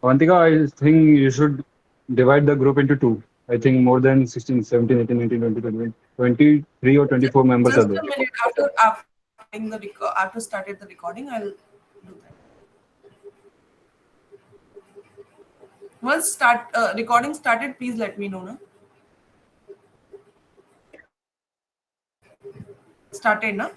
Avantika, I think you should divide the group into two. I think more than 16, 17, 18, 19, 20, 21, 23 or 24 members are Just there. a minute after started the recording, I'll do that. Once start recording started, please let me know. Na? Started, na?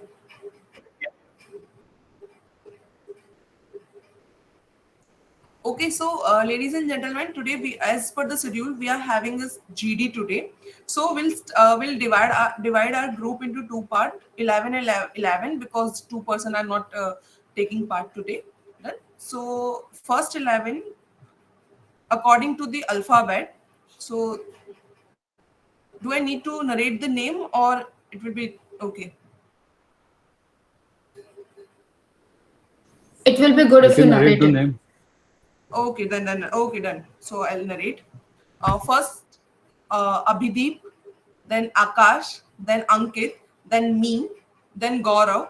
Okay, so ladies and gentlemen, today as per the schedule, we are having this GD today. So we'll divide our group into two part, 11, 11 because two-person are not taking part today. Right? So first 11 according to the alphabet. So do I need to narrate the name or it will be okay? It will be good You if you can narrate narrate the it. name. Okay, then okay, done. So I'll narrate. First, Abhideep, then Akash, then Ankit, then me, then Gaurav,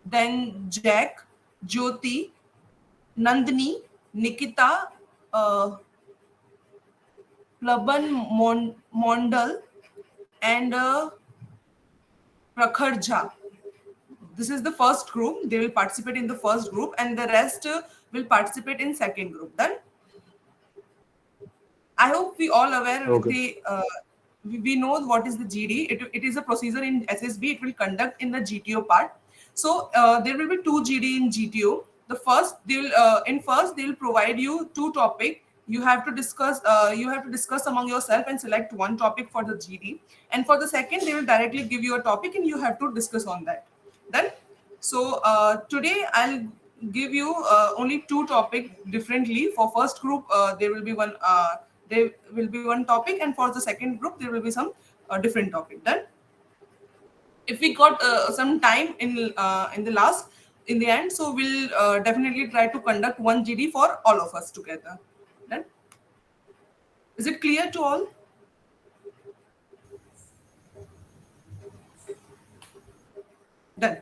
then Jack, Jyoti, Nandini, Nikita, uh, Plaban Mondal, and Prakhar Jha. This is the first group. They will participate in the first group, and the rest will participate in second group. Then I hope we all aware with Okay. the we know what is the GD. It is a procedure in SSB. It will conduct in the GTO part. So there will be two GD in GTO. The first they will in first they will provide you two topic. You have to discuss. You have to discuss among yourself and select one topic for the GD. And for the second, they will directly give you a topic and you have to discuss on that. Then so today I'll give you only two topic differently. For first group, there will be one topic, and for the second group, there will be some different topic. Then, if we got some time in the last in the end, so we'll definitely try to conduct one GD for all of us together. Then, is it clear to all? Done.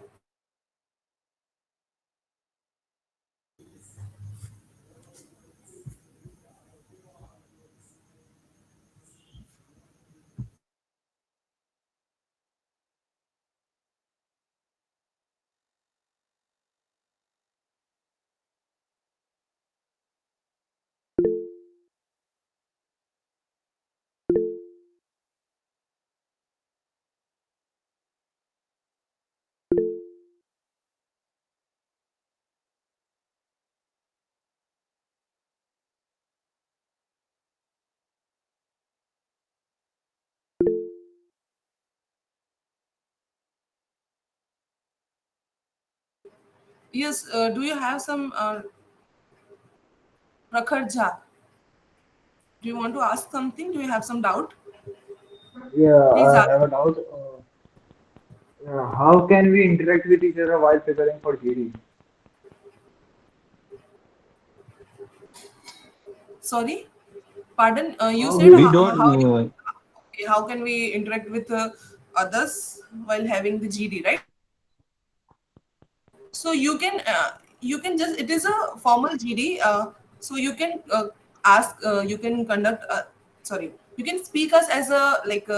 Yes. Do you have some Prakhar Jha? Do you want to ask something? Do you have some doubt? Yeah, Please I ask. have a doubt. How can we interact with each other while preparing for GD? Sorry, pardon. You How said we We how, don't. how, how can we interact with others while having the GD, right? So you can just it is a formal GD. So you can ask. You can conduct. Sorry, you can speak us as a like.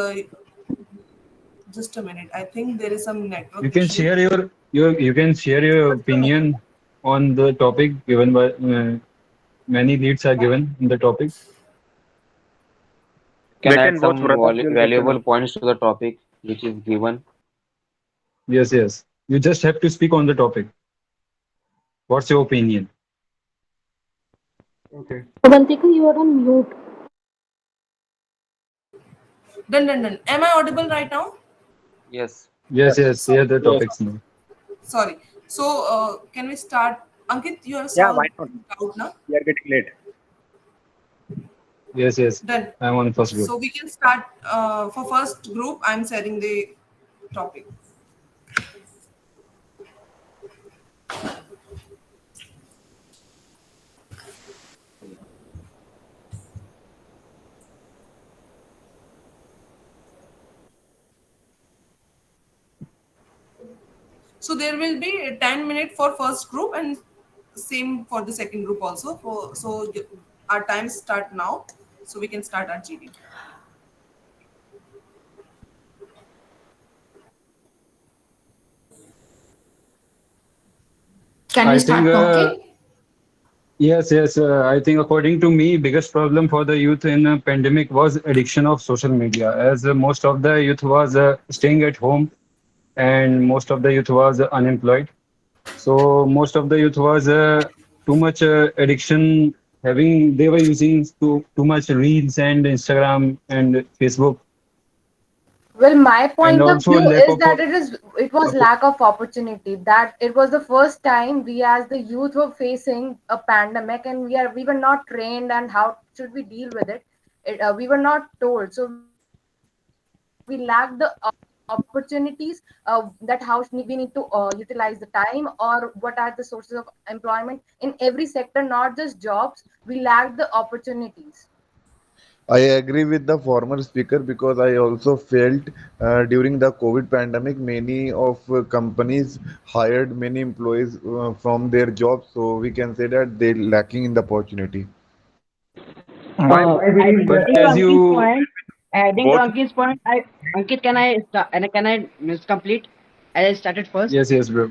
Just a minute. I think there is some You network can issue. share your you can share your Just a minute. opinion on the topic given by many leads are given in the topic. Can They add can both some Pratap will taken valuable up. points to the topic which is given. Yes, yes. You just have to speak on the topic. What's your opinion? okay. Avantika, you are on mute. Done. Am I audible right now? Yes. Yes, Yes. yes. Share Sorry. the Yes. topics now. Sorry. So can we start? Ankit, you have Yeah, saw why not? doubt now. We are getting late. Yes, yes. Done. I'm on first group. So we can start for first group. I'm sharing the topic. So there will be 10 minutes for first group and same for the second group also. Our times start now, so we can start our GD. Can we I think start talking? yes. I think according to me, biggest problem for the youth in a pandemic was addiction of social media, as most of the youth was staying at home and most of the youth was unemployed. So most of the youth was too much addiction having they were using too much reels and Instagram and Facebook Well, my and point of also view lack is of that it was oppo- lack of opportunity. That it was the first time we as the youth were facing a pandemic, and we were not trained and how should we deal with it. We were not told, so we lacked the opportunities. That how we need to utilize the time, or what are the sources of employment in every sector, not just jobs. We lacked the opportunities. I agree with the former speaker because I also felt during the COVID pandemic, many of companies hired many employees from their jobs. So we can say that they lacking in the opportunity. I believe but that Adding to as Ankit's you point, adding to Both. Ankit's point, Ankit, can I start, and can I complete? I started first. yes bro.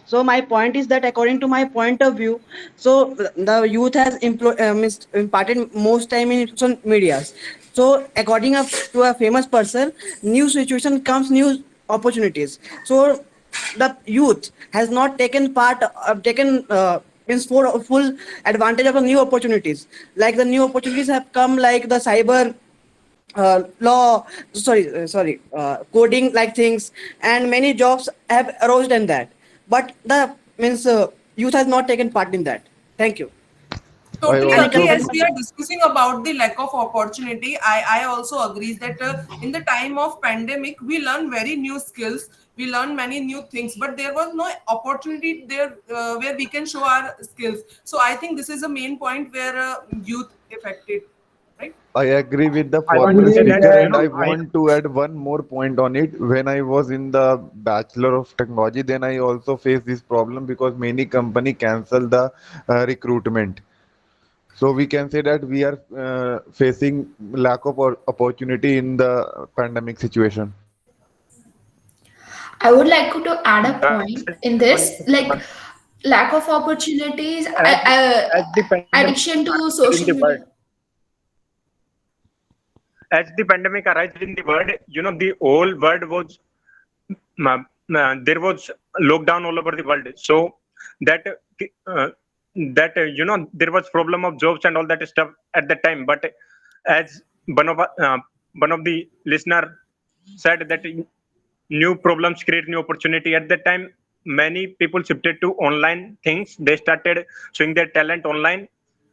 So my point is that according to my point of view, so the youth has imparted most time in social medias. So according to a famous person, new situation comes new opportunities. So the youth has not taken means for full advantage of the new opportunities. Like the new opportunities have come, like the cyber law, coding like things, and many jobs have arose in that, but the means youth has not taken part in that. Thank you. I Totally Any agree. also As conclusion? we are discussing about the lack of opportunity, I also agree that in the time of pandemic, we learn very new skills. We learn many new things, but there was no opportunity there where we can show our skills. So I think this is a main point where youth affected, right? I agree with the I I want to former say believe that, speaker, and that I want to add one more point on it. When I was in the Bachelor of Technology, then I also faced this problem because many company cancel the recruitment. So we can say that we are facing lack of opportunity in the pandemic situation. I would like to add a the point in this, like lack of opportunities, as as the pandemic addiction to arises in social the world, media. as the pandemic arises in the world, the whole world was there was lockdown all over the world. So that uh, there was problem of jobs and all that stuff at that time. But as one of one of the listener said that new problems create new opportunity. At that time, many people shifted to online things. They started showing their talent online,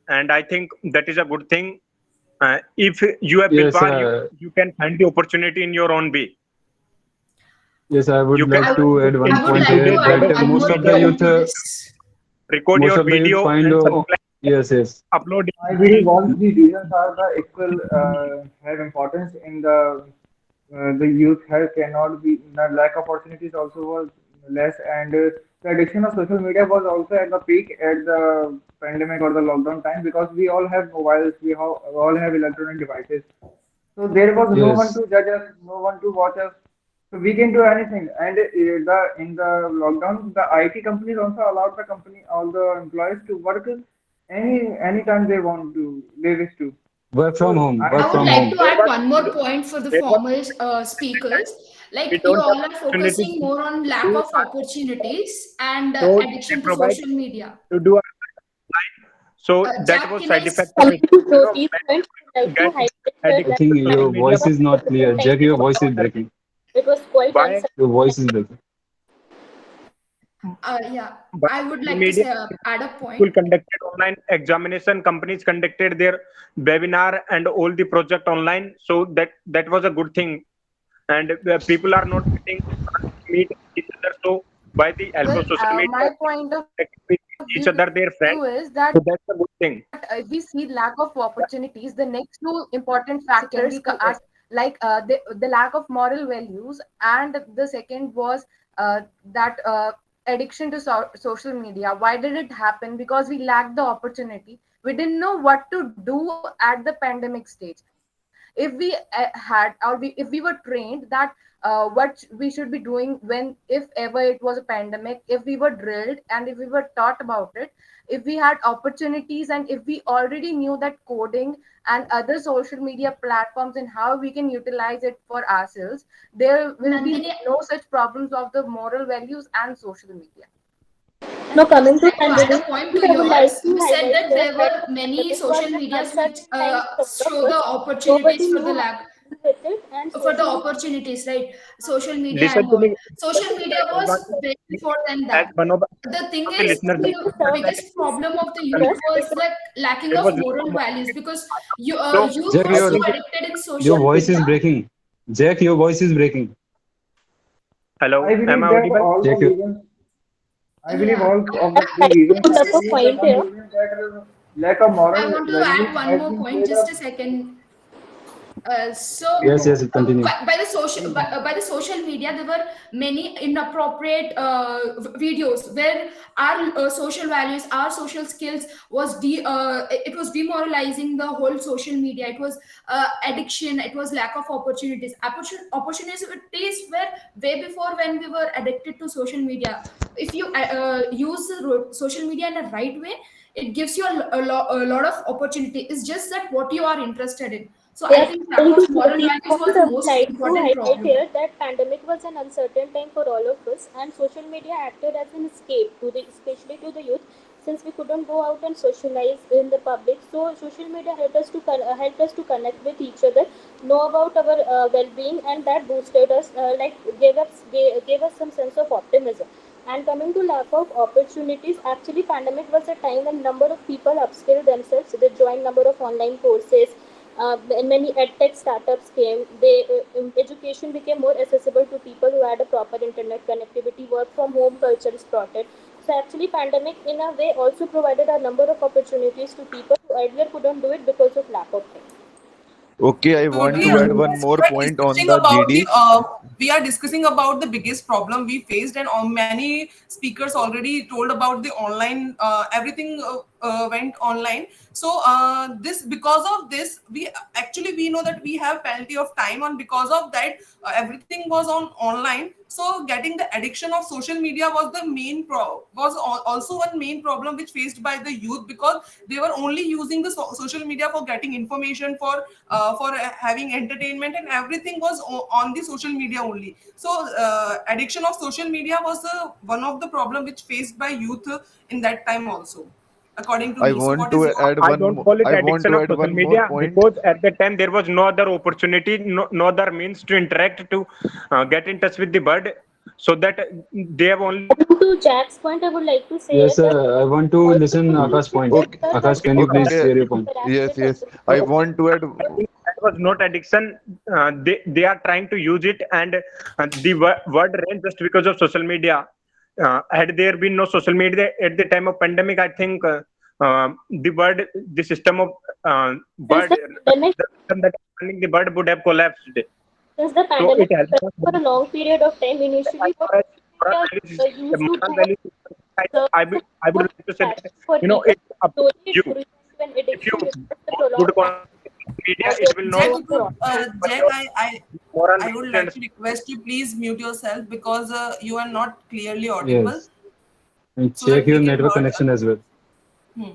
and I think that is a good thing. If you have yes willpower, uh, you can find the opportunity in your own way. yes I would You can like I to would add one in I would point like here to today's add that global one most more of the point youth to this. record most your of the youth video find and something like yes I upload it. believe all the reasons are the equal have importance in the youth health cannot be the lack of opportunities also was less, and the addiction of social media was also at the peak at the pandemic or the lockdown time, because we all have mobiles, all have electronic devices. So there was no one yes to judge us, no one to watch us. So we can do anything. And the in the lockdown, the IT companies also allowed the company, all the employees to work anytime they want to, they wish to. work from So home I I work would from like home to add one more point for the There was former at speakers. we Like you don't have all are opportunity focusing more on to lack do of that. opportunities and So they addiction to provide social media. to do our line. So that Jack, was can I? side effect of it. Coming to Many Jyoti's point, I would like get to highlight here I addicted that think to the social your media. voice pandemic is was a not clear, different time Jack. Your because voice is breaking. it was quite Why? uncertain. Your voice is breaking. Yeah, By I would the like to media, add a school point. conducted online examination, companies conducted their webinar and all the project online. So that was a good thing. And people are not getting to meet each other. So by the help Well, of social media, my point of they can meet view each is other, that their friends. So that's a good thing. if we see lack of opportunities, the next two important factors like the lack of moral values, and the second was that addiction to social media. Why did it happen? Because we lacked the opportunity. We didn't know what to do at the pandemic stage. If we if we were trained that what we should be doing when, if ever it was a pandemic, if we were drilled and if we were taught about it, if we had opportunities, and if we already knew that coding and other social media platforms and how we can utilize it for ourselves, there will be Nandini, no such problems of the moral values and social media. now And coming to just to add a pandemic, point to I would like yours, to you said highlight that here there that were many pandemic was social an medias which uncertain time for all show of the us. opportunities Nobody for the knew how lack to deal with it, and for the social media. opportunities, right? Social media and Listen to all. me. Social media was way before than As that. one of The thing the is, listeners, Used to the serve biggest problem of the youth us was because like lacking there of was lack moral of values, opportunity. because So youth Jack, was so your addicted in your social voice is media. breaking. Jack, your voice is breaking. hello, I am I believe that audible? all the Jack, you, reasons, I believe Yeah, all of the I three reasons put are up a true. The point one here. reason that lack of I moral want to values add one has more been point. played Just a a second. yes, So yes, continue. by the social please go on. by the social media, there were many inappropriate videos where our social values, our social skills was it was demoralizing the whole social media. It was addiction, it was lack of opportunities. Opportunities were way before when we were addicted to social media. If you use the social media in a right way, it gives you a lot of opportunity. It's just that what you are interested in. So I Yeah, think lack coming of to moral Jyoti's values was point, the I would most like to important highlight problem. here that pandemic was an uncertain time for all of us, and social media acted as an escape to the, especially to the youth, since we couldn't go out and socialize in the public. So social media helped us to connect with each other, know about our well-being, and that boosted us, gave us some sense of optimism. And coming to lack of opportunities, actually pandemic was a time when number of people upskilled themselves. They joined number of online courses, and many edtech startups came. Education became more accessible to people who had a proper internet connectivity. Work from home culture is sprouted. So actually, pandemic in a way also provided a number of opportunities to people who earlier couldn't do it because of lack of time. Okay, I want Totally to add agree. one more point on Discussing the about the GD. we are discussing about the biggest problem we faced, and many speakers already told about the online. Everything went online. So this, because of this, we know that we have plenty of time, and because of that, everything was on online. So getting the addiction of social media was the also one main problem which faced by the youth, because they were only using the social media for getting information, for having entertainment, and everything was on the social media only. So addiction of social media was one of the problem which faced by youth in that time also, according to I me. So want what is to your add I one. don't call it I want addiction to of add social one more media point. because at that time there was no other opportunity, no other means to interact, to get in touch with the bird, so that they have only Coming to Jack's point, I would like to say Yes, that I want to also listen Akash point. Okay, sir, that Akash, can you please okay. share your point? interact Yes, with yes. others. I no. want to add. I think that was not addiction. They are trying to use it, and the word ran just because of social media. Had there been no social media at the time of pandemic, I think the system of Since bird, the pandemic, the system that is running the bird would have collapsed. since the So pandemic it has went not for a been. long period of time, As initially what far as social moral media values, used to do moral was values, serve I as a would good like to say that, passion for you know, people. it's up to Slowly it you. grew into an If you addiction because of the want good prolonged time content in media, it where will not Jack, people were online. but Jack, your moral I would values like and to request you, please mute yourself, because you are not clearly audible, Yes, and so check that your we can network heard. connection as well. Hmm.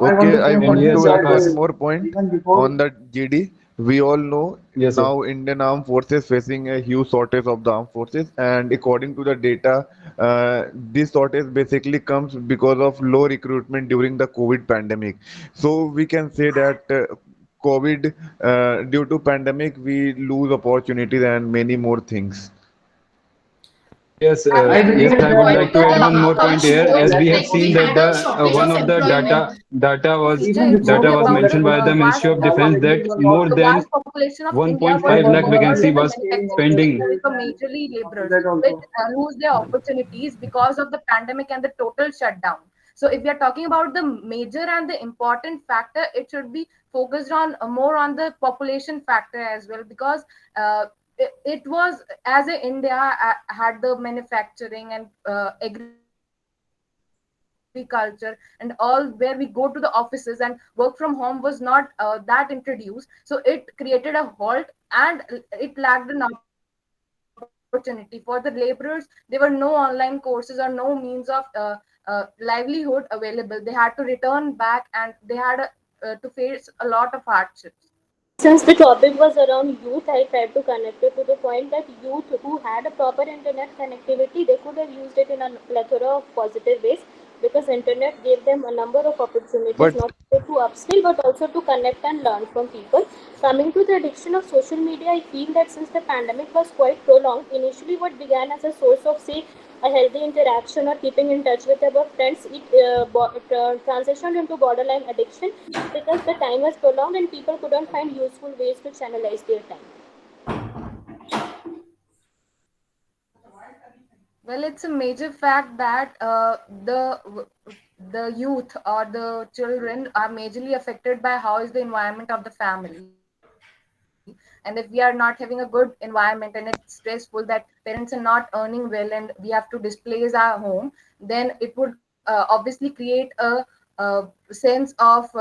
I want Okay, to I say And one want thing yes, to add that one Akash. more point even before on the GD. We all know Yes, sir. now Indian Armed Forces facing a huge shortage of the armed forces, and according to the data, this shortage basically comes because of low recruitment during the COVID pandemic. So we can say that COVID, due to pandemic, we lose opportunities and many more things. Yes, Adding I one yes, believe I more would that point like to to the add one more point Akash here. point, As we lack have like of seen we that had a the shortage one of of the employment. data Jack, was even don't data before forget was the about mentioned the by the pandemic, Ministry of vast Defense all that Indians were more not the than vast population of India were 1.5 everyone lakh was not involved vacancy in the was sharing manufacturing pending. industry, resources were and majorly after laborers, that which also. lose their opportunities because of the pandemic and the total shutdown. So, if we are talking about the major and the important factor, it should be focused on more on the population factor as well, because uh, it was as a India had the manufacturing and agriculture and all, where we go to the offices and work from home was not that introduced. So it created a halt, and it lacked an opportunity for the laborers. There were no online courses or no means of livelihood available. They had to return back, and they had to face a lot of hardships. Since the topic was around youth, I tried to connect it to the point that youth who had a proper internet connectivity, they could have used it in a plethora of positive ways, because internet gave them a number of opportunities, But not only to upskill but also to connect and learn from people. Coming to the addiction of social media, I feel that since the pandemic was quite prolonged, initially what began as a source of, say, a healthy interaction or keeping in touch with our friends, it transitioned into borderline addiction, because the time was prolonged and people couldn't find useful ways to channelize their time. Well, it's a major fact that the youth or the children are majorly affected by how is the environment of the family. And if we are not having a good environment and it's stressful that parents are not earning well and we have to displace our home, then it would obviously create a sense of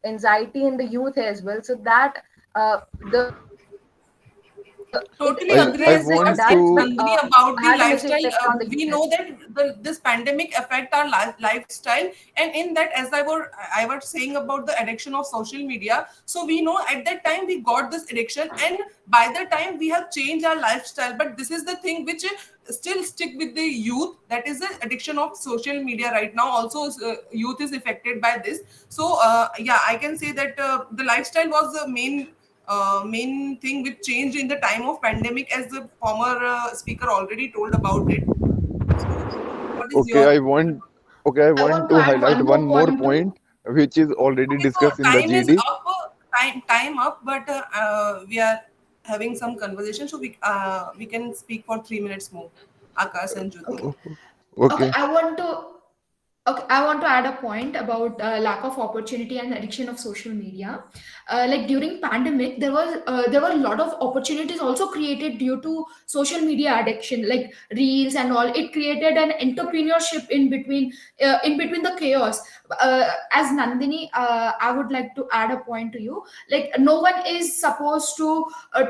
anxiety in the youth as well. So that the Totally it agree I with does what want said to Nandini about the had a major lifestyle. effect on the We youth as know well. that this pandemic affect our lifestyle, and in that, as I was saying about the addiction of social media. So we know at that time we got this addiction, and by the time we have changed our lifestyle. But this is the thing which still stick with the youth. That is the addiction of social media right now. Also, youth is affected by this. So yeah, I can say that the lifestyle was the main thing which changed in the time of pandemic, as the former speaker already told about it. So what is okay. your I I want want to to add highlight one one more more point to. point, which is already okay? So discussed in the time is GD. up. Time up, but we are having some conversation, so we can speak for 3 minutes more. Akash and Jyoti. Okay. Okay, Okay. I want to. Okay, I want to add a point about lack of opportunity and addiction of social media. Like during pandemic, there were a lot of opportunities also created due to social media addiction, like reels and all. It created an entrepreneurship in between the chaos. As Nandini, I would like to add a point to you. Like no one is supposed to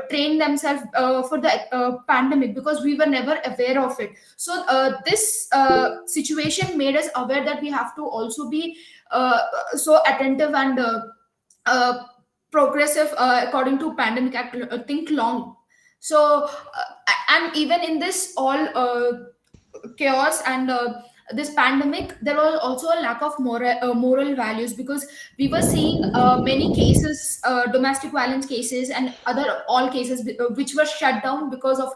train themselves for the pandemic, because we were never aware of it. So this situation made us aware that we have to also be uh, so attentive and uh, progressive according to pandemic act, think long. So and even in this all chaos and this pandemic, there was also a lack of moral values, because we were seeing many cases, domestic violence cases and other all cases which were shut down because of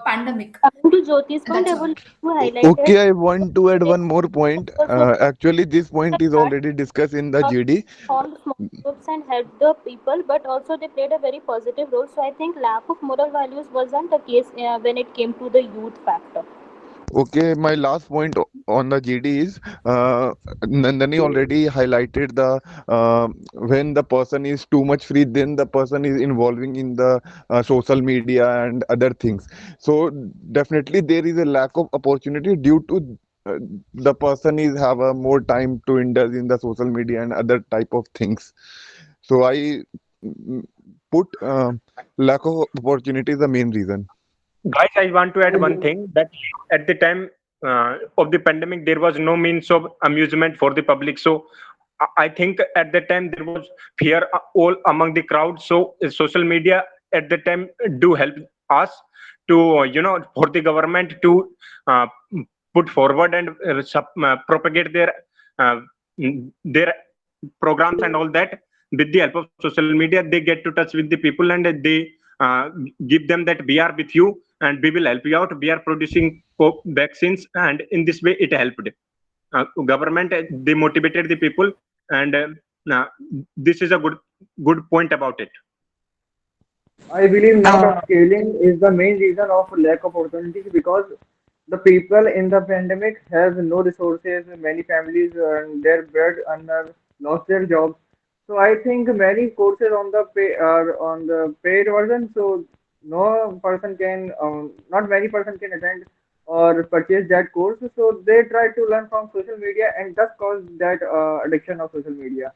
pandemic. Coming to Jyoti's point, That's I all. would like to highlight that Okay, I want to add there one more point. was a Actually, this point is part already discussed in the not GD. formed small groups and helped the people, but also they played a very positive role. So I think lack of moral values wasn't a case when it came to the youth factor. Okay, my last point on the GD is Nandani already highlighted the when the person is too much free, then the person is involving in the social media and other things. So definitely there is a lack of opportunity due to the person is have a more time to indulge in the social media and other type of things. So I mm, put lack of opportunity is the main reason. Guys, I want to I add one believe thing that at the time of the pandemic, there was no means of amusement for the public. So I think at that time there was fear all among the crowd. So social media at the time do help us to for the government to uh, put forward and propagate uh, their programs and all that. With the help of social media, they get to touch with the people, and they uh, give them that we are with you and we will help you out. We are producing vaccines, and in this way it helped government. They motivated the people, and uh, this is a good point about it. I believe not upscaling is the main reason of lack of opportunities, because the people in the pandemic has no resources. Many families and their bread earners lost their jobs. So I think many courses on the pay are on the paid version. So no person can, not many person can attend or purchase that course. So they try to learn from social media and thus cause that addiction of social media.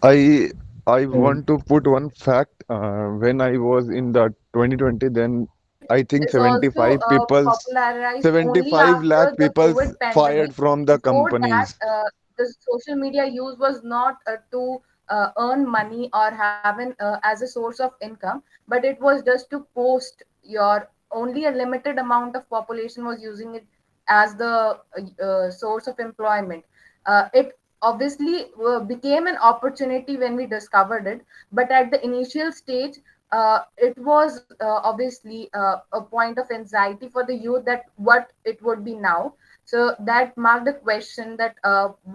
I I Uh, want to put one fact. When I was in the 2020, then I think It's also popularized only 75 after lakh the people COVID pandemic. fired from the Before that, companies. the social media use was not to earn money or have an as a source of income, but it was just to post your only a limited amount of population was using it as the source of employment. It obviously became an opportunity when we discovered it, but at the initial stage it was obviously a point of anxiety for the youth that what it would be now. So that marked the question that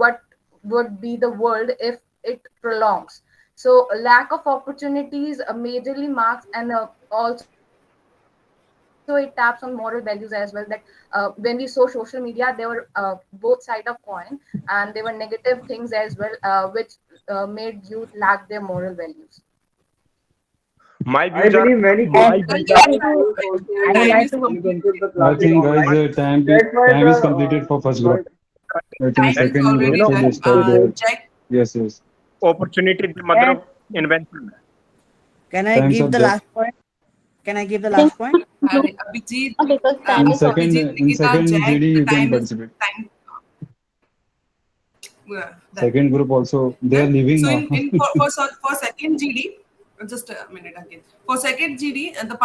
what would be the world if it prolongs. So a lack of opportunities majorly marks, and also it taps on moral values as well. That when we saw social media, there were both side of coin, and there were negative things as well, which made youth lack their moral values. My I views are believe many my cases And views in I are that want to, youth also I would Time like is to consumed the I classes think, completed. guys, online. That's why time the is completed for first group. sorry. I think Time that is second you group already know should done. start their. Jack, Yes, yes. opportunity is the mother and of invention. Can I Time's give up, the Jack. last point? Can I give the I think last point? conclude Abhijit, because time is also In Nikita, second Jack, GD the you can time is participate. time. Done. Second group also they are Done. leaving So now. for second GD, just a minute again. For second GD, the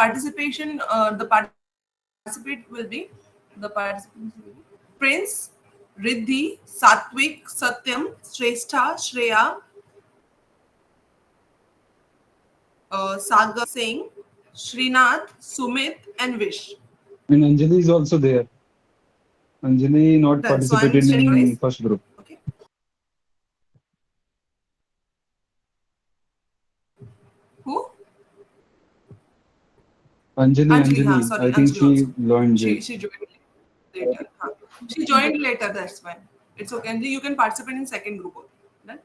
participate will be Prince, Riddhi, Satvik, Satyam, Shrestha, Shreya, Sagar, Singh, Srinath, Sumit, and Vish. And Anjali is also there. Anjali not Done. So I'm participated sharing your in guys. first group. Okay. Who? Anjali. Anjali, Sorry, I think Anjali she also. joined late. She joined later. She joined later. That's fine. It's okay. Anjali, you can participate in second group. Also. Done.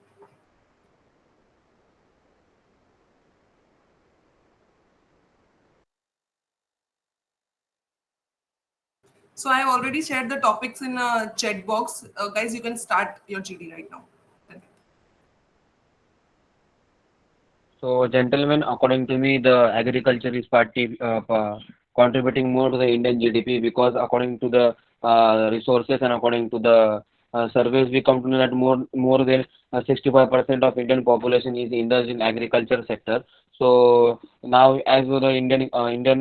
So I have already shared the topics in a chat box. Guys, you can start your GD right now. Done. So, gentlemen, according to me, the agriculture is contributing more to the Indian GDP because according to the resources and according to the surveys, we come to know that more than 65% of Indian population is indulged in agriculture sector. So now, as the Indian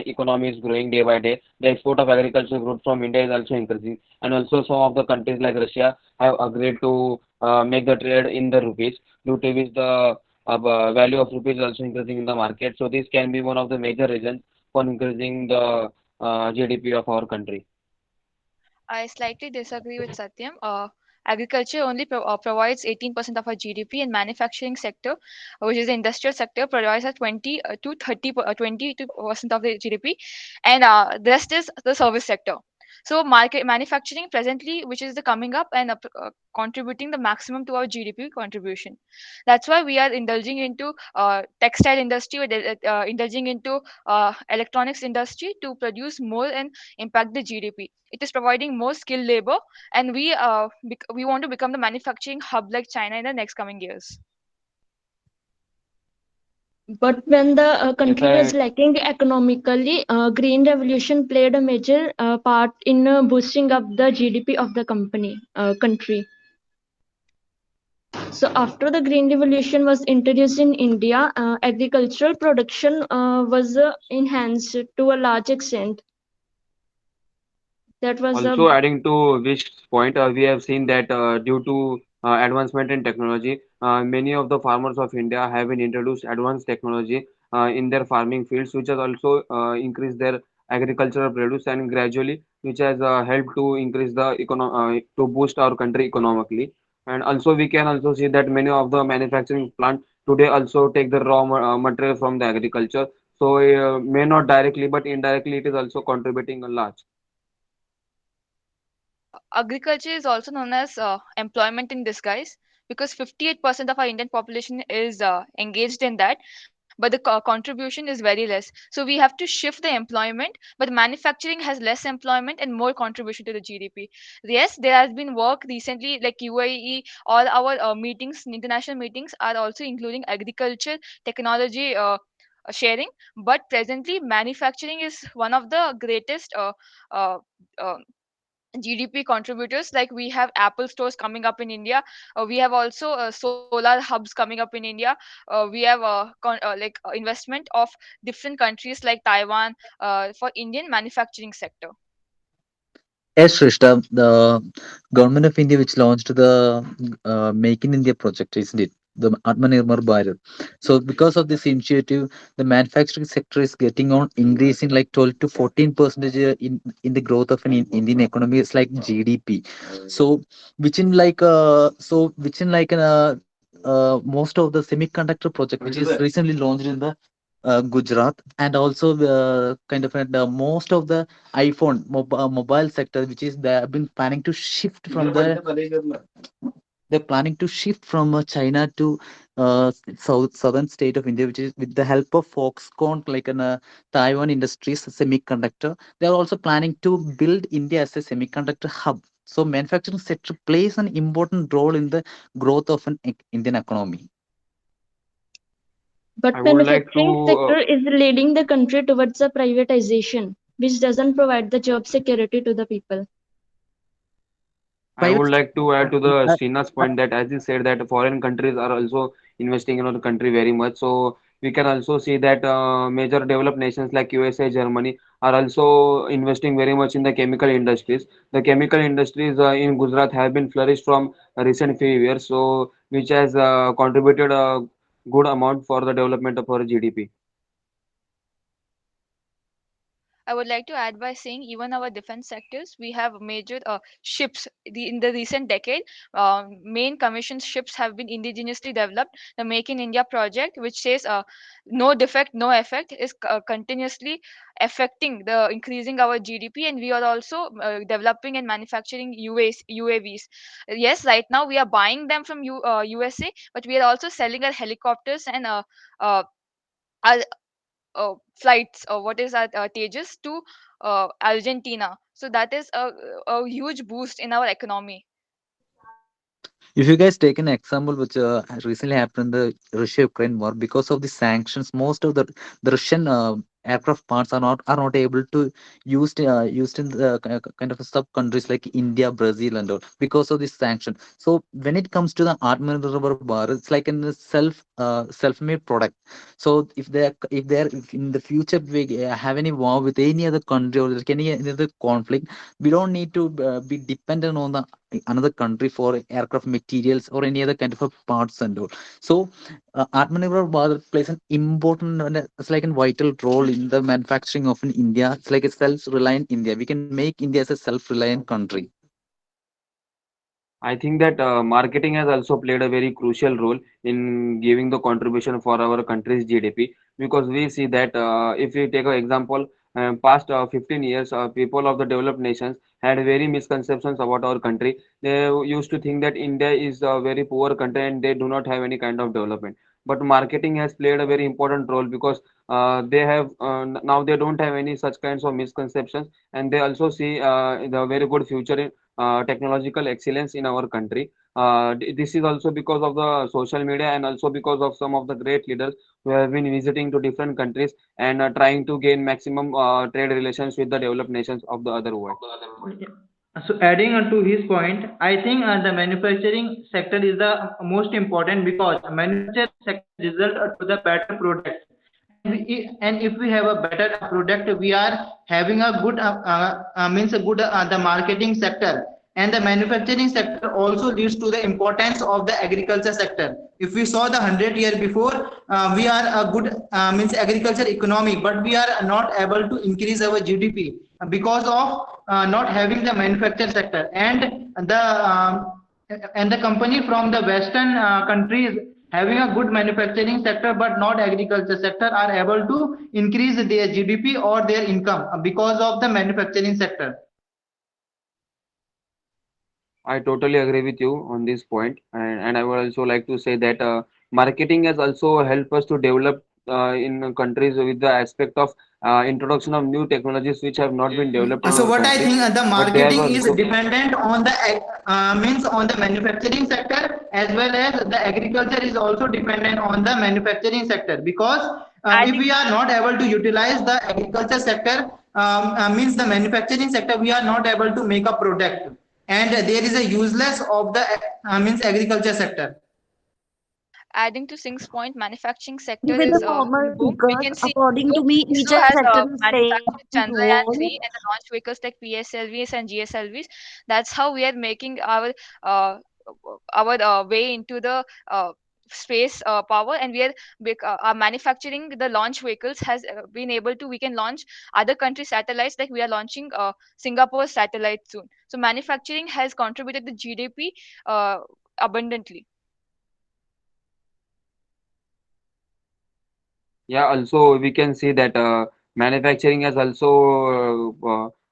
economy is growing day by day, the export of agricultural goods from India is also increasing, and also some of the countries like Russia have agreed to make the trade in the rupees, due to which the value of rupees is also increasing in the market. So this can be one of the major reasons for increasing the GDP of our country. I slightly disagree with Satyam. Agriculture only provides 18% of our GDP, and manufacturing sector, which is the industrial sector, provides us 20 to 30 22% of the GDP, and the rest is the service sector. So market manufacturing presently, which is the coming up and contributing the maximum to our GDP contribution. That's why we are indulging into textile industry, indulging into electronics industry to produce more and impact the GDP. It is providing more skilled labor, and we want to become the manufacturing hub like China in the next coming years. but when the If country was I lacking economically, green revolution played a major part in boosting up the GDP of the country. So after the green revolution was introduced in India, agricultural production was enhanced to a large extent. That was a Also, adding to Vish's point, we have seen that due to advancement in technology, many of the farmers of India have been introduced advanced technology in their farming fields, which has also increased their agricultural produce and gradually, which has helped to increase the to boost our country economically. And also, we can also see that many of the manufacturing plant today also take the material from the agriculture. So, may not directly, but indirectly, it is also contributing a large. Agriculture is also known as employment in disguise because 58% of our Indian population is engaged in that. but the contribution is very less. So we have to shift the employment, but manufacturing has less employment and more contribution to the GDP. Yes, there has been work recently like UAE. All our meetings, international meetings, are also including agriculture, technology. Sharing, but presently manufacturing is one of the greatest uh, uh, GDP contributors. Like we have Apple stores coming up in India. We have also solar hubs coming up in India. We have investment of different countries like Taiwan for Indian manufacturing sector. Yes, Shrishta, the government of India which launched the Make in India project, isn't it? The Atmanirbhar Bharat. So because of this initiative, the manufacturing sector is getting on increasing like 12 to 14% in the growth of an Indian economy. It's like GDP. So which in like most of the semiconductor project which is recently launched in the Gujarat, and also kind of most of the mobile sector, which is they have been planning to shift from they're planning to shift from China to southern state of India, which is with the help of Foxconn, like an Taiwan Industries semiconductor. They are also planning to build India as a semiconductor hub. So manufacturing sector plays an important role in the growth of an Indian economy. But I would like to manufacturing sector is leading the country towards a privatization, which doesn't provide the job security to the people. I would Private. like to add to the Srinath's point that as he said that foreign countries are also investing in our country very much. So we can also see that major developed nations like USA, Germany are also investing very much in the chemical industries. The chemical industries in Gujarat have been flourished from recent few years, so which has contributed a good amount for the development of our GDP. I would like to add by saying even our defense sectors, we have major ships. In the recent decade, main commissioned ships have been indigenously developed. The Make in India project, which says no defect, no effect, is continuously affecting the increasing our GDP, and we are also developing and manufacturing UAVs. Yes, right now we are buying them from USA, but we are also selling our helicopters and our flights, or what is that, Tejas to Argentina. So that is a huge boost in our economy. If you guys take an example which has recently happened in the Russia-Ukraine war, because of the sanctions, most of the Russian aircraft parts are not able to used in the kind of sub countries like India, Brazil, and all because of this sanction. So when it comes to the Atmanirbhar Bharat, it's like a self-made product. So if they're in the future we have any war with any other country or like any other conflict, we don't need to be dependent on the another country for aircraft materials or any other kind of a parts and all. So Atmanirbhar Bharat plays an important it's like a vital role in the manufacturing of an India. It's like a self-reliant India. We can make India as a self-reliant country. I think that marketing has also played a very crucial role in giving the contribution for our country's GDP, because we see that if we take an example, past 15 years, people of the developed nations had very misconceptions about our country. They used to think that India is a very poor country and they do not have any kind of development. But marketing has played a very important role, because they have now they don't have any such kinds of misconceptions, and they also see the very good future in technological excellence in our country. This is also because of the social media and also because of some of the great leaders who have been visiting to different countries and trying to gain maximum trade relations with the developed nations of the other world. Yeah. So adding on to his point, I think the manufacturing sector is the most important because manufacturing sector result to the better product. And if we have a better product, we are having a good means a good the marketing sector, and the manufacturing sector also leads to the importance of the agriculture sector. If we saw the 100 year before, we are a good means agriculture economy, but we are not able to increase our GDP because of not having the manufacturing sector, and the company from the western countries having a good manufacturing sector but not agriculture sector are able to increase their GDP or their income because of the manufacturing sector. I totally agree with you on this point, and I would also like to say that marketing has also helped us to develop in countries with the aspect of introduction of new technologies which have not been developed in So our what I country, think the but they have marketing is also. dependent on the means on the manufacturing sector, as well as the agriculture is also dependent on the manufacturing sector, because if Adding we are not able to utilize the agriculture sector, means the manufacturing sector, we are not able to make a product, and there is a useless of the means agriculture sector. Adding to Singh's point, manufacturing sector With the is in former boom. We speakers, can see according to me, each ISRO has sector is playing manufactured its Chandrayaan-3 role. and the launch vehicles like PSLVs and GSLVs. That's how we are making uh, our way into the space power, and we are our manufacturing the launch vehicles has been able to. We can launch other country satellites, like we are launching Singapore satellite soon. So manufacturing has contributed to GDP abundantly. Yeah, also we can see that manufacturing has also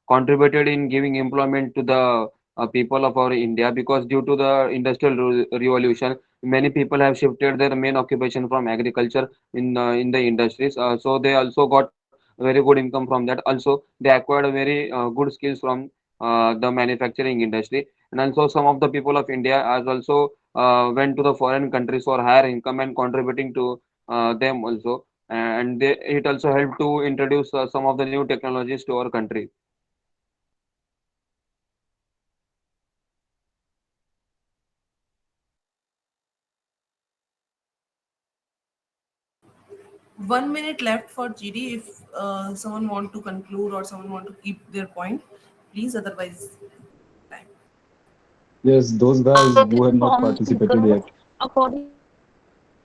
contributed in giving employment to the people of our India, because due to the industrial revolution, many people have shifted their main occupation from agriculture in the industries. So they also got very good income from that. Also, they acquired very good skills from the manufacturing industry, and also some of the people of India has also went to the foreign countries for higher income and contributing to them also, and it also helped to introduce some of the new technologies to our country. 1 minute left for GD. If someone want to conclude or someone want to keep their point, please. Otherwise, time. Yes, those guys With who the have not former participated speakers, yet. according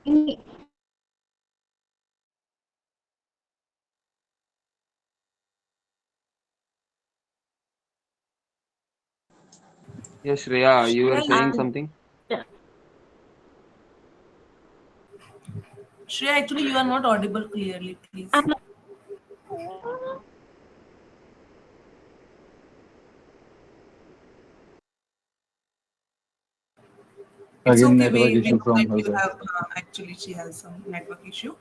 to me, Yes, Shreya, you were Shreya, saying and something. Shreya, actually, you are not audible clearly. Please. and It's Again, okay. network We issue know that from her you side. have actually she has some network issue.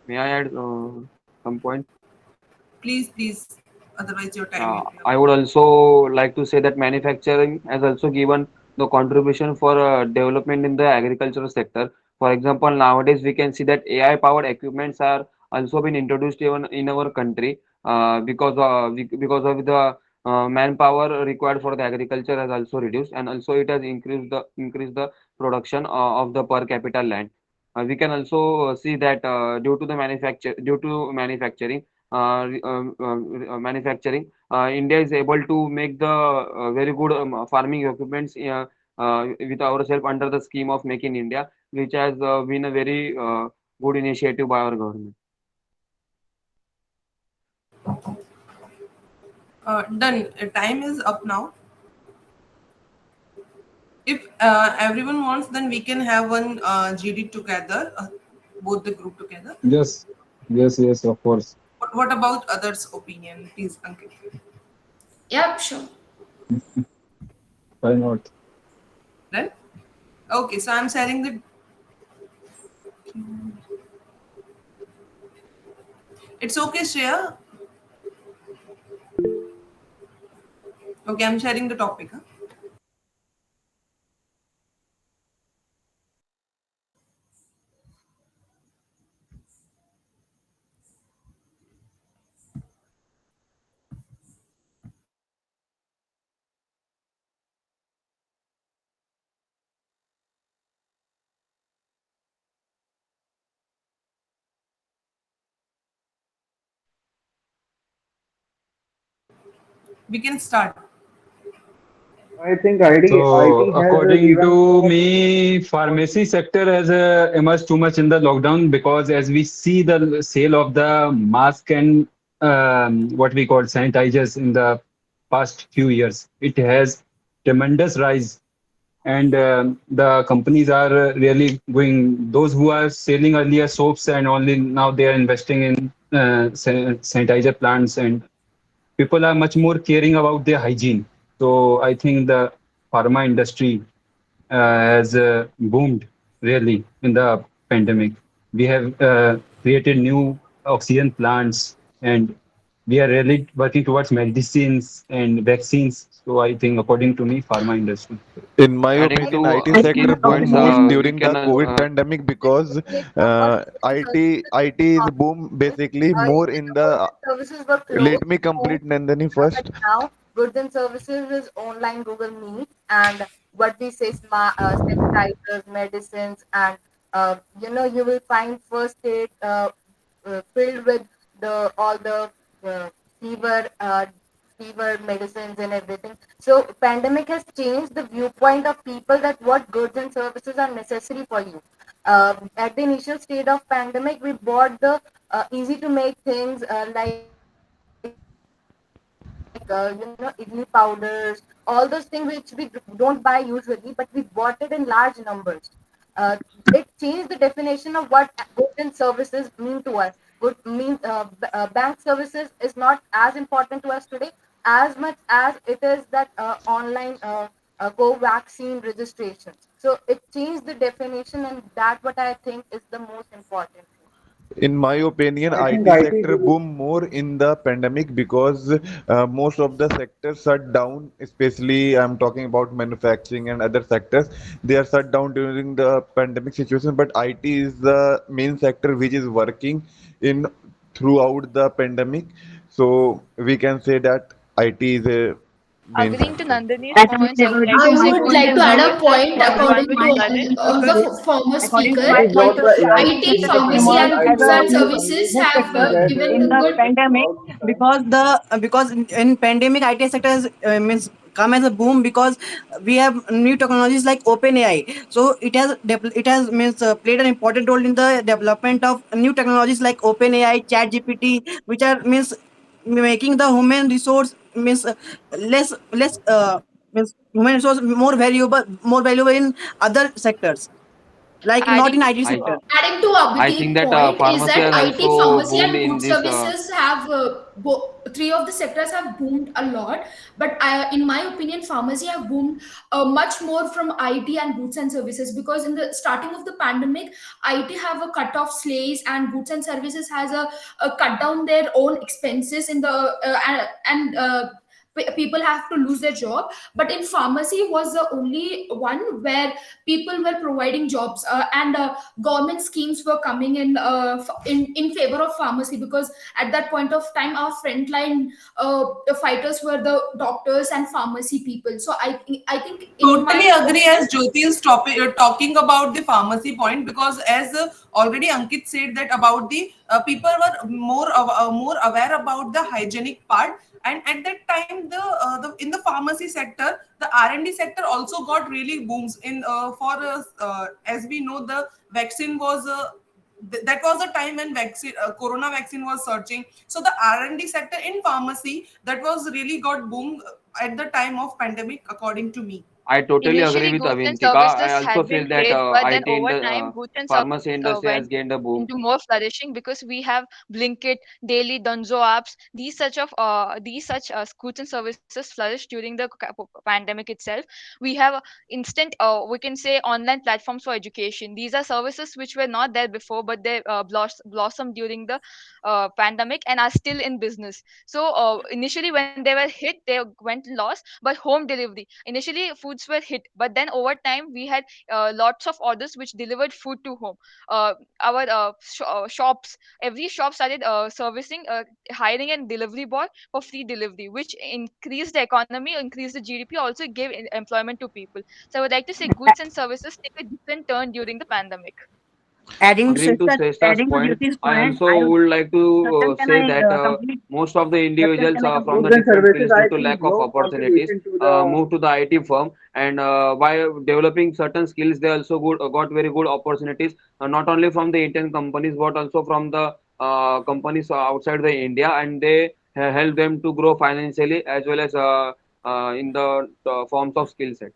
May I add some point? Please, please. Otherwise, your time will be up. I would also like to say that manufacturing has also given the contribution for development in the agricultural sector. For example, nowadays we can see that AI-powered equipments are also been introduced even in our country, because of the manpower required for the agriculture has also reduced, and also it has increased the production of the per capita land. We can also see that due to manufacturing, India is able to make the very good farming equipments with ourselves under the scheme of Make in India, which has been a very good initiative by our government. Done. Time is up now. If everyone wants, then we can have one GD together, both the group together. Yes, yes, yes, of course. What about others' opinion? Please, Ankit. Yep, sure. Why not? Done? Okay, so I'm sharing the. It's okay, Shreya. Okay, I'm sharing the topic. Huh? We can start. I think IT So, has according given so to much me, pharmacy opportunity. sector has emerged too much in the lockdown, because as we see the sale of the mask and what we call sanitizers in the past few years, it has tremendous rise, and the companies are really going. Those who are selling earlier soaps and only now they are investing in sanitizer plants, and people are much more caring about their hygiene. So I think the pharma industry has boomed really in the pandemic. We have created new oxygen plants, and we are really working towards medicines and vaccines. So I think, according to me, pharma industry. In my Adding opinion, to IT skill sector boomed points, most we during can the COVID pandemic because IT is boom basically more in Goods the. and services were closed. Let me So, complete Nandini first. but now goods and services is online Google Meet and what we say sanitizers, medicines, and you will find first aid filled with the all the uh, fever fever medicines and everything. So pandemic has changed the viewpoint of people that what goods and services are necessary for you. At the initial state of pandemic, we bought the easy to make things like idli powders, all those things which we don't buy usually, but we bought it in large numbers. It changed the definition of what goods and services mean to us. Bank services is not as important to us today as much as it is that online co-vaccine registration. So it changed the definition, and that what I think is the most important thing. In my opinion, I think IT IT sector will. boom more in the pandemic because most of the sectors shut down. Especially, I'm talking about manufacturing and other sectors. They are shut down during the pandemic situation. But IT is the main sector which is working in throughout the pandemic. So we can say that IT is a main Agreeing to factor. Nandini's points, I would like I to say would goods like and to add a services point have according to advantage flooded the because former speaker. It is not the AIT IT, sector came pharmacy, out. and I goods will and also services convey have that given the it good. is throughout the time. Because in pandemic IT sector has means come as a boom because we have new technologies like OpenAI. So it has means played an important role in the development of new technologies like OpenAI, ChatGPT, which are means making the human resource means less means human resource more valuable in other sectors like not adding in to IT I sector. Adding to I Abhiti's think that point is pharmacy that has IT, also pharmacy, boomed and in good this. services have three of the sectors have boomed a lot. But in my opinion, pharmacy have boomed much more from IT and goods and services because in the starting of the pandemic, IT have a cut off slays and goods and services has a cut down their own expenses in the people have to lose their job, but in pharmacy was the only one where people were providing jobs and government schemes were coming in favor of pharmacy because at that point of time our frontline the fighters were the doctors and pharmacy people. So I think in my Totally agree opinion. as Jyoti is talking about the pharmacy point because as already Ankit said that about the people were more aware about the hygienic part, and at that time the in the pharmacy sector the R&D sector also got really booms in for as we know the vaccine was that was a time when vaccine corona vaccine was searching, so the R&D sector in pharmacy that was really got boom at the time of pandemic according to me. I totally agree initially with goods and Avintika. I services also had feel been that great, but then IT in over the time goods and pharmacy services industry has went gained a boom. into more flourishing because we have Blinkit, Daily, Dunzo apps. These such goods and services flourished during the pandemic itself. We have instant, we can say, online platforms for education. These are services which were not there before, but they blossomed during the pandemic and are still in business. So initially when they were hit, they went lost. But home delivery, initially foods were hit, but then over time we had lots of orders which delivered food to home. Our shops, every shop started servicing, hiring a delivery boy for free delivery, which increased the economy, increased the GDP, also gave employment to people. So I would like to say goods and services take a different turn during the pandemic. Agreeing to Sreshta's Adding to point, Jyoti's I point, also would like to Sartan, can say I that complete? most of the Sartan, individuals can I from complete? the Goods and different services, fields, due I to think, lack of brought opportunities, contribution to the. move to the IT firm, and by developing certain skills, they also got very good opportunities, not only from the Indian companies but also from the companies outside the India, and they help them to grow financially as well as in the forms of skill set.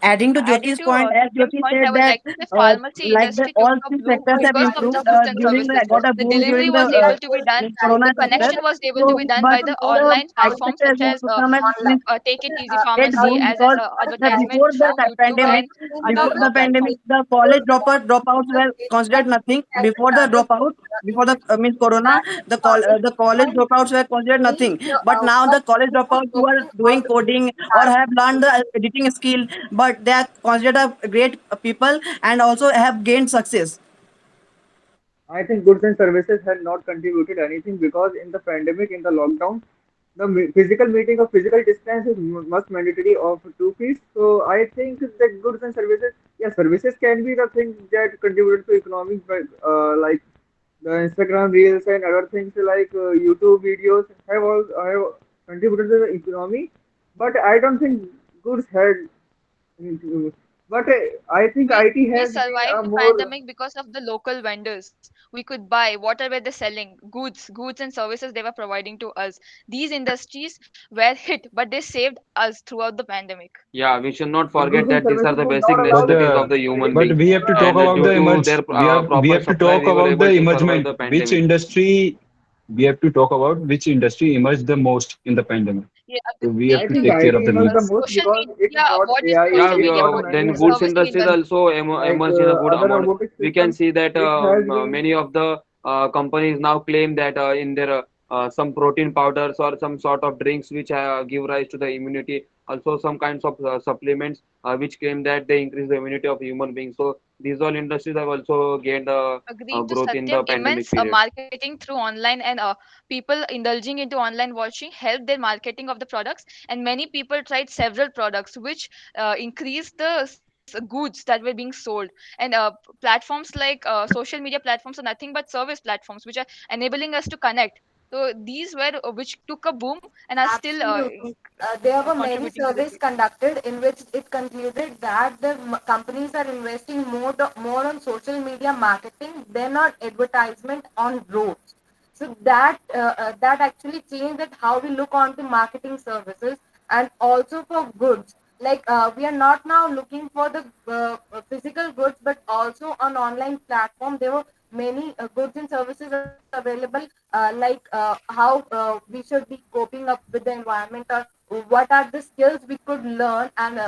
Adding to Adding Jyoti's to point, as Satyam's Jyoti point, I said would that like to say pharmacy like the industry took all a three bloom sectors have because of the improved goods and during services. the got a The boom delivery during the was able to be done. corona The sector. connection was able to So, be done but by the the online IT platforms sector has such been as become as means Take It Easy get Pharmacy boom as an because advertisement before the through YouTube pandemic, and other platforms. the college dropouts were considered nothing. Before the dropout, before the means corona, the college dropouts were considered nothing. But now the college dropouts who are doing coding or have learned the editing skill, but they are considered a great people and also have gained success. I think goods and services had not contributed anything because in the pandemic, in the lockdown, the physical meeting of physical distance is must mandatory of 2 feet. So I think that goods and services, yeah, services can be the thing that contributed to economic, but like the Instagram reels and other things like YouTube videos have contributed to the economy. But I don't think goods had. But I think IT We has been survived a the more. pandemic because of the local vendors. We could buy whatever they're selling, goods and services they were providing to us. These industries were hit, but they saved us throughout the pandemic. Yeah, we should not But forget goods and that these are services the was basic not But allowed necessities uh, of the human but being, we have to talk and about due the to emerge. their We proper have to supply, talk we were about the able to survive emergement. the Which pandemic. industry we have to talk about? Which industry emerged the most in the pandemic? Yeah, So we the have I to think take care IT of the emerged the needs. most social because it media. brought What is AI, social Yeah, it media? brought What is then the many goods service the industries industry? also like emerged in a good other amount. robotic We can systems. see that It has been many of the companies now claim that in their some protein powders or some sort of drinks which give rise to the immunity. Also, some kinds of supplements which claim that they increase the immunity of human beings. So these all industries have also gained Agreed to growth in Satyam. the pandemic Immense period. marketing through online and people indulging into online watching helped their marketing of the products. And many people tried several products, which increased the goods that were being sold. And platforms like social media platforms are nothing but service platforms, which are enabling us to connect. So these were which took a boom and are still Absolutely. There were many contributing to the surveys conducted in which it concluded that the companies are investing more on social media marketing than on advertisement on roads. So that actually changed that how we look on to marketing services and also for goods. Like we are not now looking for the physical goods, but also on online platform. There were many goods and services available, like how we should be coping up with the environment, or what are the skills we could learn and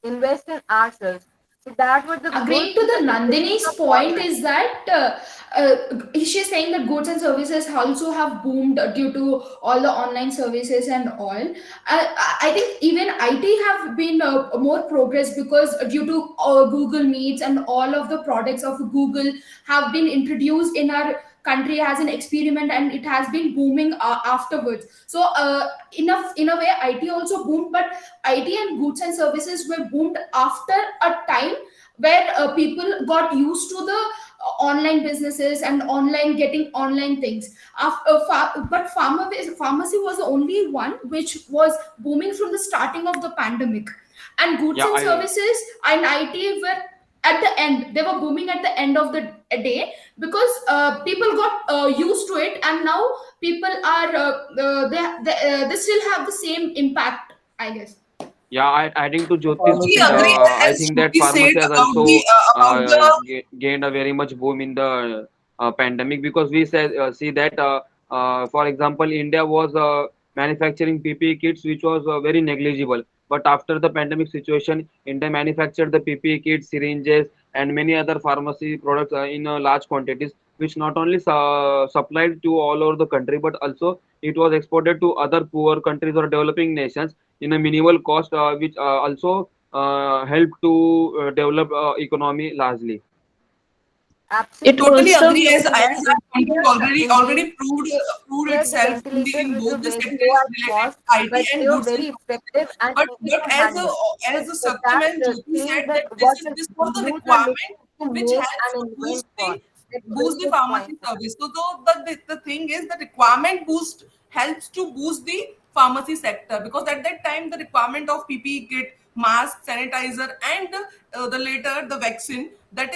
invest in ourselves. So that was the good Agreeing to the benefit Nandini's of point online. is that she's saying that goods and services also have boomed due to all the online services and all. I think even IT have been more progress because due to Google Meets and all of the products of Google have been introduced in our country as an experiment, and it has been booming afterwards. So in a way IT also boomed, but IT and goods and services were boomed after a time where people got used to the online businesses and online getting online things. But pharmacy was the only one which was booming from the starting of the pandemic, and goods Yeah, and I services and IT were at the end. They were booming at the end of the day because people got used to it, and now people are they still have the same impact, I guess. Yeah, adding to The Jyoti's Totally point, pharmacy agree. I As think that Shruti said pharmacy has also about the gained a very much boom in the pandemic because we see that, for example, India was manufacturing PPE kits, which was very negligible. But after the pandemic situation, India manufactured the PPE kits, syringes, and many other pharmacy products in large quantities, which not only supplied to all over the country, but also it was exported to other poor countries or developing nations in a minimal cost, which also help to develop economy largely. It Absolutely. totally also agree. India, As India country already proved engineered the itself ventilators in which were both the very low sectors at related cost, to IT but they and were goods and very services. effective and easy But to handle. So as a Satyam that and Jyoti changed said that that what this the was the youth are looking requirement to which make helps to and invent for. That's a very boost the good point. pharmacy service. So though the thing is the requirement boost helps to boost the pharmacy sector, because at that time the requirement of PPE kit, mask, sanitizer, and the later the vaccine, that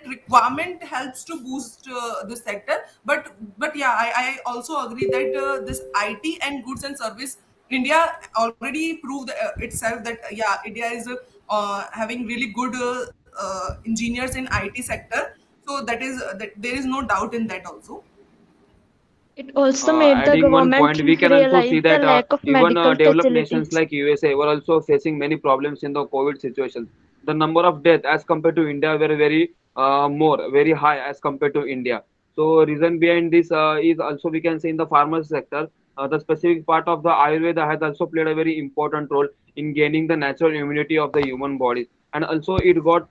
requirement helps to boost this sector. But yeah, I also agree that this IT and goods and service, India already proved itself that yeah, India is having really good engineers in IT sector. So that there is no doubt in that also. It also made the Adding one government point, we can also realize see the that lack of even medical developed nations facilities. like USA were also facing many problems in the COVID situation. The number of deaths as compared to India were very high as compared to India. So reason behind this is also we can say in the pharmacy sector, the specific part of the Ayurveda has also played a very important role in gaining the natural immunity of the human body, and also it got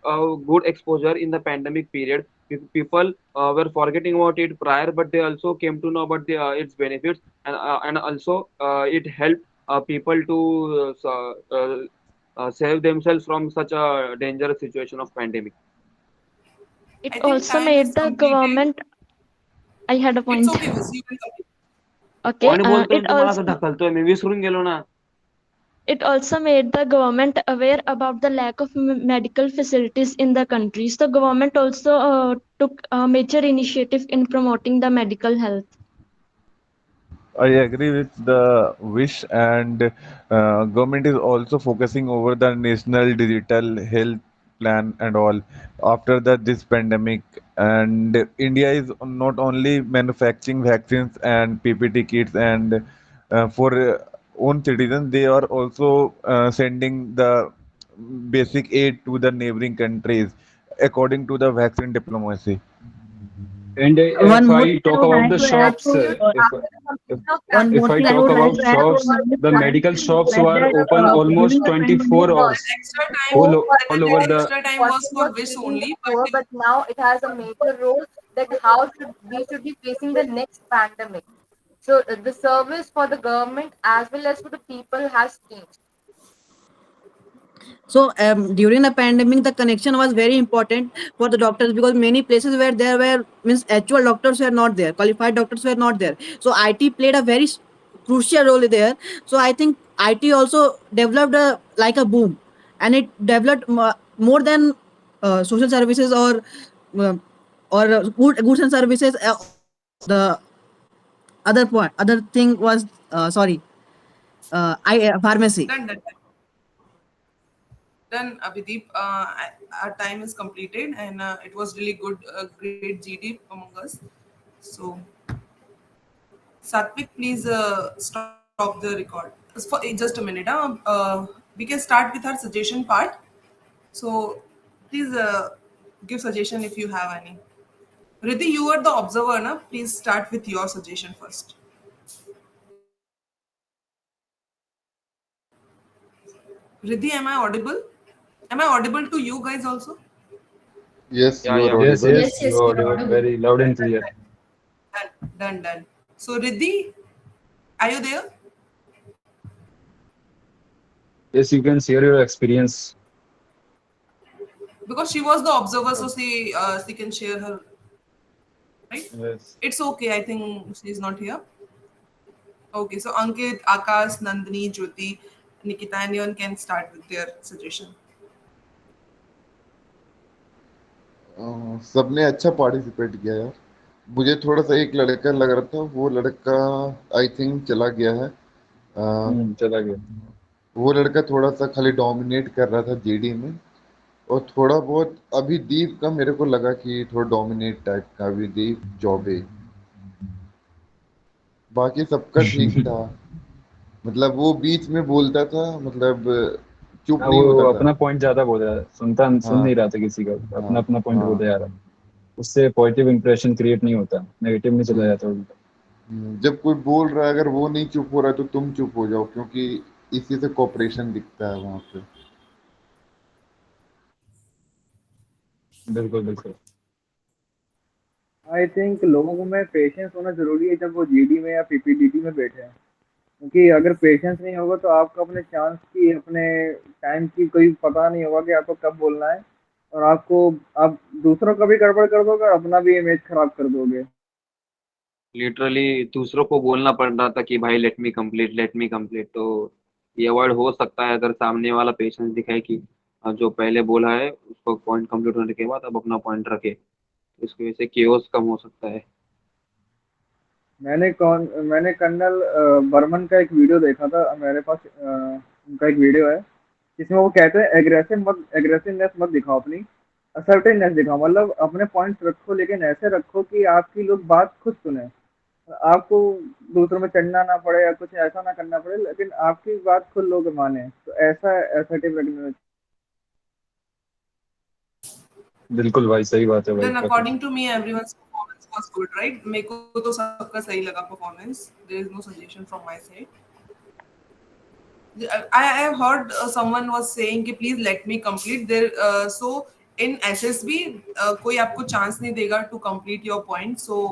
good exposure in the pandemic period. People were forgetting about it prior, but they also came to know about its benefits, and also it helped people to save themselves from such a dangerous situation of pandemic. It I think also time is made the completed. government. I had a It's point. okay, Vasi, you can continue. Okay, कोण बोलतोय it तुम्हाला also असं ढकलतोय मी विसरून गेलो ना. it also made the government aware about the lack of medical facilities in the countries. The government also took a major initiative in promoting the medical health. I agree with the wish, and government is also focusing over the national digital health plan and all after this pandemic. And India is not only manufacturing vaccines and PPT kits and for own citizens, they are also sending the basic aid to the neighboring countries according to the vaccine diplomacy. And One if more I thing I talk would about like the to add shops, to if After the if completion of one if more I thing I talk would pandemic, like about to add to shops, my the point medical shops that were open during almost the 24 pandemic, The hours extra time, all, so what that all the over was the. extra time was person for was wish feeding the only, but poor, but now it has a major role that how should we should be facing the next pandemic. So the service for the government as well as for the people has changed. so during the pandemic, the connection was very important for the doctors because many places where there were means actual doctors were not there, qualified doctors were not there. So IT played a very crucial role there. So I think IT also developed like a boom, and it developed more than social services uh, or goods and services. The other point, other thing was sorry, I pharmacy. done, done, done. Done, Abhidip. Our time is completed, and it was really good, great GD among us. So, Satvik, please stop the record. Just a minute. We can start with our suggestion part. So, please give suggestion if you have any. Riddhi, you are the observer, na? Please start with your suggestion first. Riddhi, am I audible? Am I audible to you guys also? Yes, Yeah, you are yeah. Yes, audible. Yes, yes, yes, you are you're audible, audible. very loud and clear. Done, done. So, Riddhi, are you there? Yes, you can share your experience. Because she was the observer, so she can share her, right? Yes. It's okay. I think she's not here. Okay, so Ankit, Akash, Nandini, Jyoti, Nikita, and anyone can start with their suggestion. सबने अच्छा participate किया यार। मुझे थोड़ा सा एक लड़का लग रहा था, वो लड़का आई थिंक चला गया है। चला गया। वो लड़का थोड़ा सा खाली डोमिनेट कर रहा था जीडी में, और थोड़ा बहुत अभी दीप का मेरे को लगा कि थोड़ा डोमिनेट टाइप का अभी दीप चौबे। बाकी सबका ठीक था, मतलब वो बीच में बोलता था, मतलब चुप हाँ, नहीं वो होता था। अपना पॉइंट ज्यादा बोल रहा है, सुन हाँ नहीं रहा था किसी का, हाँ अपना अपना पॉइंट हाँ। बोलते जा रहा है। उससे पॉजिटिव इंप्रेशन क्रिएट नहीं होता, नेगेटिव में चला हम्म, जाता है उल्टा। जब कोई बोल रहा है अगर वो नहीं चुप हो रहा है तो तुम चुप हो जाओ, क्योंकि इसी से कोऑपरेशन दिखता है वहां पे। बिल्कुल बिल्कुल। आई थिंक लोगों में पेशेंस होना जरूरी है जब वो जीडी में या पीपीडीडी में बैठे हैं, क्योंकि अगर पेशेंस नहीं होगा तो आपको अपने चांस की, अपने टाइम की कोई पता नहीं होगा कि आपको कब बोलना है, और आप दूसरों का भी गड़बड़ कर दोगे और अपना भी इमेज खराब कर दोगे। लिटरली दूसरों को बोलना पड़ रहा था कि भाई लेट मी कंप्लीट, तो ये अवॉइड हो सकता है अगर सामने वाला पेशेंस दिखाए कि जो पहले बोला है उसको पॉइंट कंप्लीट होने के बाद अब अपना पॉइंट रखे, तो इसकी वजह से केओस कम हो सकता है। मैंने कर्नल बर्मन का एक वीडियो देखा था, मेरे पास उनका एक वीडियो है। जिसमें वो कहते हैं एग्रेसिवनेस मत दिखाओ अपनी, असर्टेननेस दिखाओ, मतलब अपने पॉइंट्स रखो लेकिन ऐसे रखो कि आपकी लोग बात खुद सुने, आपको दूसरों में चढ़ना ना पड़े या कुछ ऐसा ना करना पड़े, लेकिन आपकी बात खुद लोग माने, तो ऐसा असर्टिव रखने में। बिल्कुल भाई, सही बात है भाई Then Prakash. according to me, everyone's performance was good, right? मेरे को तो सबका सही लगा performance. There is no suggestion from my side. I have heard someone was saying कि please let me complete there. So in SSB कोई आपको chance नहीं देगा to complete your point. So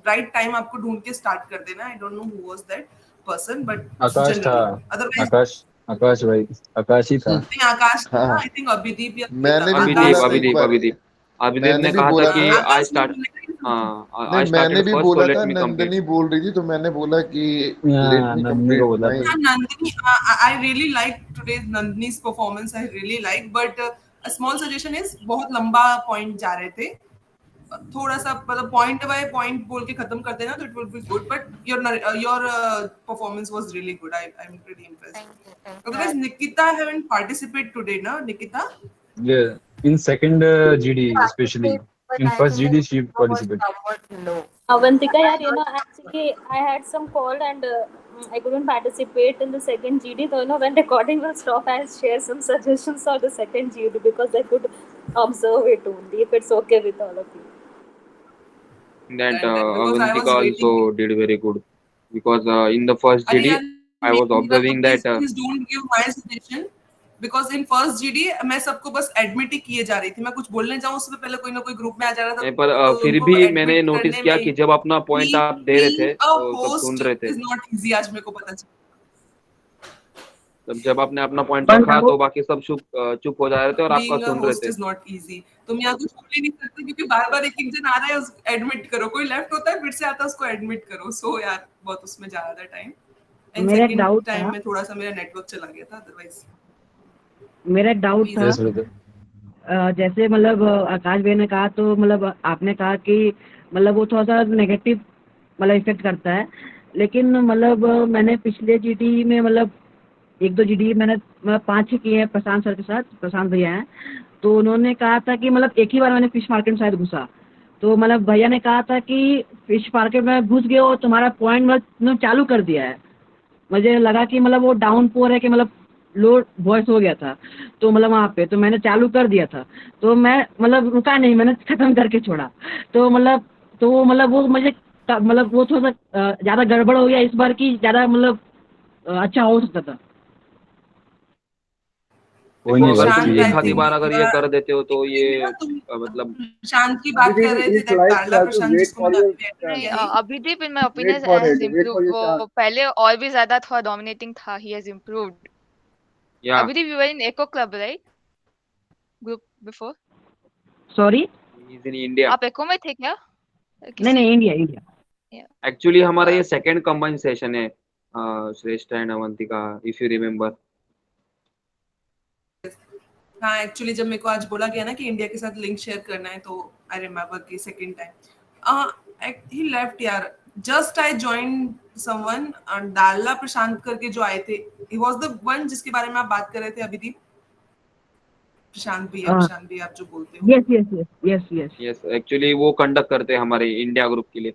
right time आपको ढूंढ के start कर देना. I don't know who was that person, but आकाश था। generally otherwise आकाश, आकाश भाई, आकाश ही था। नहीं आकाश नहीं था. हाँ, I think अभिदीप या मैंने था. भी अभिदीप बोला आकाश था नहीं एक था. बार, अभिदीप अभिदीप मैंने ने भी कहा था बोला कि था। आई आकाश ने स्टार्ट, बोला कि हाँ नहीं, आई मैंने स्टार्टेड भी फर्स्ट, सो बोला था, लेट मी कंप्लीट। नंदनी बोल रही थी तो मैंने बोला कि लेट हाँ, मी नंदनी को कंप्लीट बोला था। माई। Nandini, I really like today's Nandini's performance. I really like, but a small suggestion is बहुत लंबा point जा रहे थे. थोड़ा सा मतलब point by point बोल के खत्म कर देना तो it will be good. But your performance was really good. I'm pretty impressed. Otherwise, Nikita haven't participated today, na Nikita? Yeah, in second GD especially. but In I first think the GD she number was participated. somewhat low. Avantika, yaar, actually, I had some call and I couldn't participate in the second GD. So, when recording will stop, I'll share some suggestions for the second GD because I could observe it only, if it's okay with all of you. That Done. Because I Avantika was waiting. also did very good because in the first अरे GD यार I was मेरा तो observing that please please don't give my suggestion because in first GD मैं सबको बस admit ही किए जा रही थी मैं कुछ बोलने जाऊं उससे पहले कोई ना कोई ग्रुप में आ जा रहा था नहीं, पर तो फिर उनको भी मैंने एडमिट नोटिस करने किया में कि जब अपना पॉइंट आप दे रहे थे बीइंग अ तो सब सुन होस्ट रहे थे। इज नॉट इजी आज मेरे को पता चला तब जब आपने अपना पॉइंट One रखा doubt, तो बाकी सब चुप हो जा रहे थे और आपका बीइंग अ सुन रहे होस्ट थे। इज नॉट इजी तुम यहाँ कुछ बोल ही नहीं सकते क्योंकि बार बार एक एक जन आ रहा है उसको एडमिट करो कोई लेफ्ट होता है फिर से आता है उसको एडमिट करो सो यार बहुत उसमें जा रहा था टाइम एंड मेरा एक सेकंड डाउट टाइम था में थोड़ा सा मेरा नेटवर्क चला गया था अदरवाइज मेरा एक डाउट प्लीज था Yes, brother. जैसे मतलब आकाश भाई ने कहा तो मतलब आपने कहा कि मतलब वो थोड़ा सा नेगेटिव मतलब इफेक्ट करता है, लेकिन मतलब मैंने पिछले जीडी में मतलब एक दो जीडी मैंने मतलब 5-6 किए हैं प्रशांत सर के साथ, प्रशांत भैया हैं, तो उन्होंने कहा था कि मतलब एक ही बार मैंने फिश मार्केट में शायद घुसा, तो मतलब भैया ने कहा था कि फिश मार्केट में घुस गए हो तुम्हारा पॉइंट मतलब तुमने चालू कर दिया है। मुझे लगा कि मतलब वो डाउन पोर है कि मतलब लो वॉइस हो गया था, तो मतलब वहाँ पे तो मैंने चालू कर दिया था, तो मैं मतलब रुका नहीं, मैंने खत्म करके छोड़ा, तो मतलब तो वो मतलब वो मुझे मतलब वो थोड़ा सा ज़्यादा गड़बड़ हो गया इस बार की ज़्यादा मतलब अच्छा हो सकता था। कोई देखो नहीं भाई, अगर तुम शांत ठीक आई एक है, आधी कोई थिंक नहीं। बार अगर ये कर देते हो एक तो मिनट ये ना तुम मतलब प्रशांत की बात कर रहे Abhijit, थे it's दैट like you डारला have to प्रशांत wait जिसको for मैंने your अभी ऐड नहीं किया chance. He Abhideep in my Wait opinion for it. Has Wait for improved your वो chance. पहले और भी ज्यादा थोड़ा डोमिनेटिंग था ही हैज इम्प्रूव्ड या Abhideep you were in echo club right group before sorry. Is in India. आप एको में थे क्या नहीं किसी नहीं, इंडिया इंडिया। Yeah. एक्चुअली हमारा ये सेकंड कंबाइन सेशन है श्रेष्ठ and Avantika, if you remember. हाँ एक्चुअली जब मेरे को आज बोला गया ना कि इंडिया के साथ लिंक शेयर करना है तो आई रिमेम्बर कि सेकंड टाइम ही लेफ्ट यार जस्ट आई जॉइंड समवन डाला प्रशांत करके जो आए थे ही वाज द वन जिसके बारे में आप बात कर रहे थे अभिदीप प्रशांत भैया आप जो बोलते हो yes yes yes yes yes. Yes, actually वो कंडक्ट करते हैं हमारे इंडिया ग्रुप के लिए।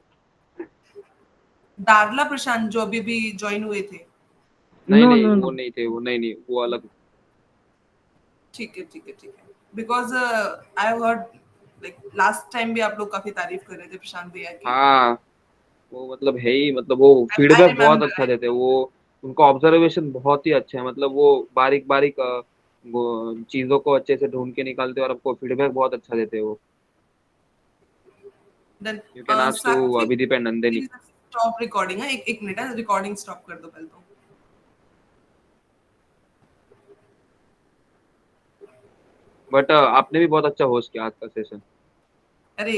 डारला प्रशांत जो अभी भी ज्वाइन हुए थे नहीं नो नहीं, नो वो नो। नहीं थे, वो नहीं नहीं, वो अलग। ठीक है ठीक है ठीक है because I heard like last time भी आप लोग काफी तारीफ कर रहे थे प्रशांत भैया की हाँ, वो मतलब है ही, मतलब वो आई फीडबैक बहुत अच्छा रिमेम्बर देते हैं वो। उनका ऑब्जर्वेशन बहुत ही अच्छा है, मतलब वो बारीक बारीक वो चीजों को अच्छे से ढूंढ के निकालते हैं और आपको फीडबैक बहुत अच्छा देते हैं वो। Then you can ask to Satvik Abhideep and Nandini. Stop recording है एक मिनट है रिकॉर्डिंग स्टॉप कर दो पहले तो बट आपने भी बहुत अच्छा होस्ट किया आज का सेशन। अरे